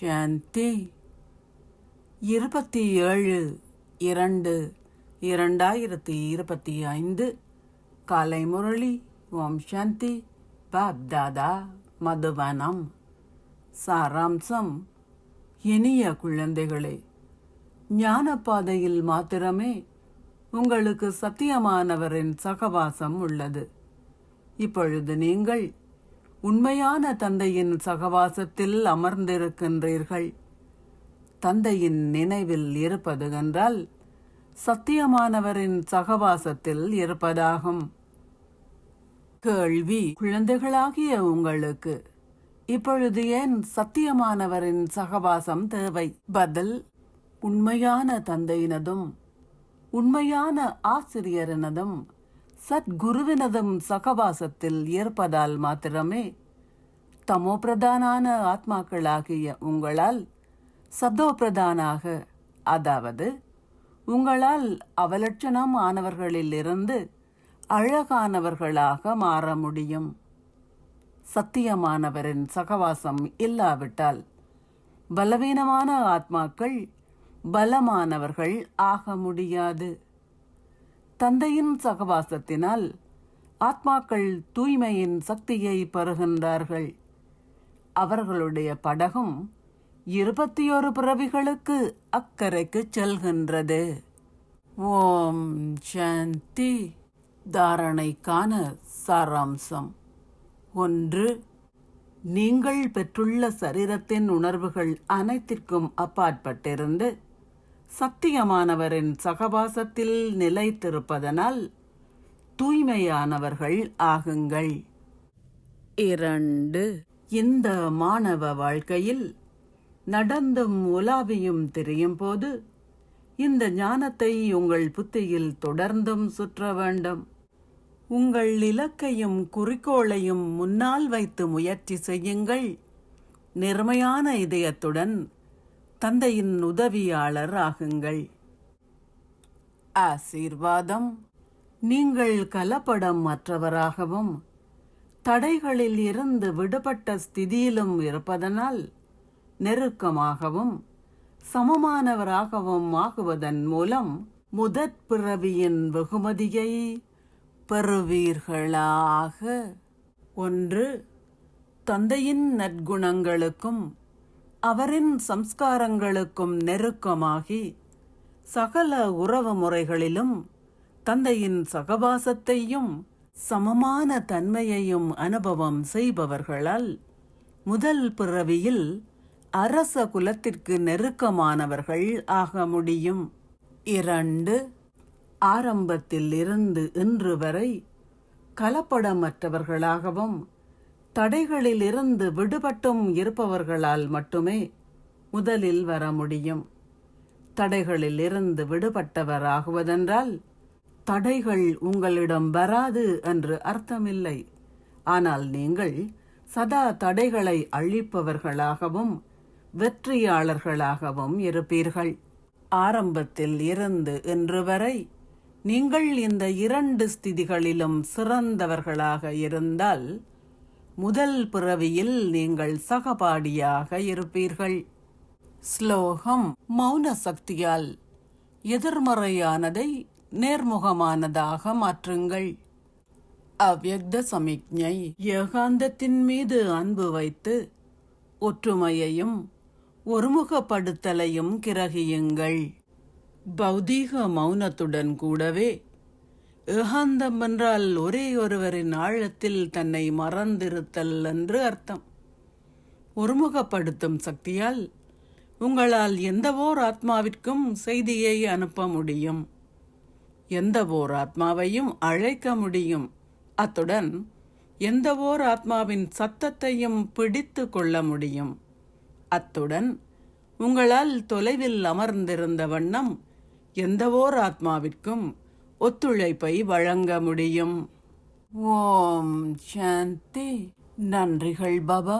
சாந்தி. 27/2/2025 காலை முரளி. ஓம் சாந்தி. பாப் தாதா மதுவனம். சாராம்சம். இனிய குழந்தைகளே, ஞானப்பாதையில் மாத்திரமே உங்களுக்கு சத்தியமானவரின் சகவாசம் உள்ளது. இப்பொழுது நீங்கள் உண்மையான தந்தையின் சகவாசத்தில் அமர்ந்திருக்கின்றீர்கள். தந்தையின் நினைவில் இருப்பது என்றால் சத்தியமானவரின் சகவாசத்தில் இருப்பதாகும். கேள்வி: குழந்தைகளாகிய உங்களுக்கு இப்பொழுது ஏன் சத்தியமானவரின் சகவாசம் தேவை? பதில்: உண்மையான தந்தையினதும் உண்மையான ஆசிரியரினதும் சத்குருவினதும் சகவாசத்தில் இருப்பதால் மாத்திரமே தமோ பிரதானான ஆத்மாக்களாகிய உங்களால் சதோ பிரதானாக, அதாவது உங்களால் அவலட்சணம் ஆனவர்களில் இருந்து அழகானவர்களாக மாற முடியும். சத்தியமானவரின் சகவாசம் இல்லாவிட்டால் பலவீனமான ஆத்மாக்கள் பலமானவர்கள் ஆக முடியாது. தந்தையின் சகவாசத்தினால் ஆத்மாக்கள் தூய்மையின் சக்தியை பெறுகின்றார்கள். அவர்களுடைய படகும் 21 பிறவிகளுக்கு அக்கறைக்கு செல்கின்றது. ஓம் சாந்தி. தாரணைக்கான சாராம்சம். 1. நீங்கள் பெற்றுள்ள சரீரத்தின் உணர்வுகள் அனைத்திற்கும் அப்பாற்பட்டிருந்து சத்தியமானவரின் சகவாசத்தில் நிலைத்திருப்பதனால் தூய்மையானவர்கள் ஆகுங்கள். 2. இந்த மாணவ வாழ்க்கையில் நடந்தும் உலாவியும் திரியும் போது இந்த ஞானத்தை உங்கள் புத்தியில் தொடர்ந்தும் சுற்ற வேண்டும். உங்கள் இலக்கையும் குறிக்கோளையும் முன்னால் வைத்து முயற்சி செய்யுங்கள். நேர்மையான இதயத்துடன் தந்தையின் உதவியாளர் ஆகுங்கள். ஆசீர்வாதம். நீங்கள் கலப்படம் மற்றவராகவும் தடைகளில் இருந்து விடுபட்ட ஸ்திதியிலும் இருப்பதனால் நெருக்கமாகவும் சமமானவராகவும் ஆகுவதன் மூலம் முதற் பிறவியின் வெகுமதியை பெறுவீர்களாக. 1. தந்தையின் நற்குணங்களுக்கும் அவரின் சம்ஸ்காரங்களுக்கும் நெருக்கமாகி சகல உறவு முறைகளிலும் தந்தையின் சகவாசத்தையும் சமமான தன்மையையும் அனுபவம் செய்பவர்களால் முதல் பிறவியில் அரச குலத்திற்கு நெருக்கமானவர்கள் ஆக முடியும். 2. ஆரம்பத்தில் இருந்து இன்று வரை கலப்படமற்றவர்களாகவும் தடைகளில் இருந்து விடுபட்டும் இருப்பவர்களால் மட்டுமே முதலில் வர முடியும். தடைகளில் இருந்து விடுபட்டவராகுவதென்றால் தடைகள் உங்களிடம் வராது என்று அர்த்தமில்லை. ஆனால் நீங்கள் சதா தடைகளை அழிப்பவர்களாகவும் வெற்றியாளர்களாகவும் இருப்பீர்கள். ஆரம்பத்தில் இருந்து இன்று வரை நீங்கள் இந்த 2 ஸ்திதிகளிலும் சிறந்தவர்களாக இருந்தால் முதல் பிறவியில் நீங்கள் சகபாடியாக இருப்பீர்கள். ஸ்லோகம். மௌன சக்தியால் எதிர்மறையானதை நேர்முகமானதாக மாற்றுங்கள். அவ்யக்த சமிக்ஞை. ஏகாந்தத்தின் மீது அன்பு வைத்து ஒற்றுமையையும் ஒருமுகப்படுத்தலையும் கிரகியுங்கள். பௌதீக மௌனத்துடன் கூடவே ஏகாந்தம் என்றால் ஒரே ஒருவரின் ஆழத்தில் தன்னை மறந்திருத்தல் என்று அர்த்தம். ஒருமுகப்படுத்தும் சக்தியால் உங்களால் எந்தவோர் ஆத்மாவிற்கும் செய்தியை அனுப்ப முடியும். எந்தவோர் ஆத்மாவையும் அழைக்க முடியும். அத்துடன் எந்தவோர் ஆத்மாவின் சத்தத்தையும் பிடித்து கொள்ள முடியும். அத்துடன் உங்களால் தொலைவில் அமர்ந்திருந்த வண்ணம் எந்தவோர் ஆத்மாவிற்கும் ஒத்துழைப்பை வழங்க முடியும். ஓம் சாந்தி. நன்றிகள் பாபா.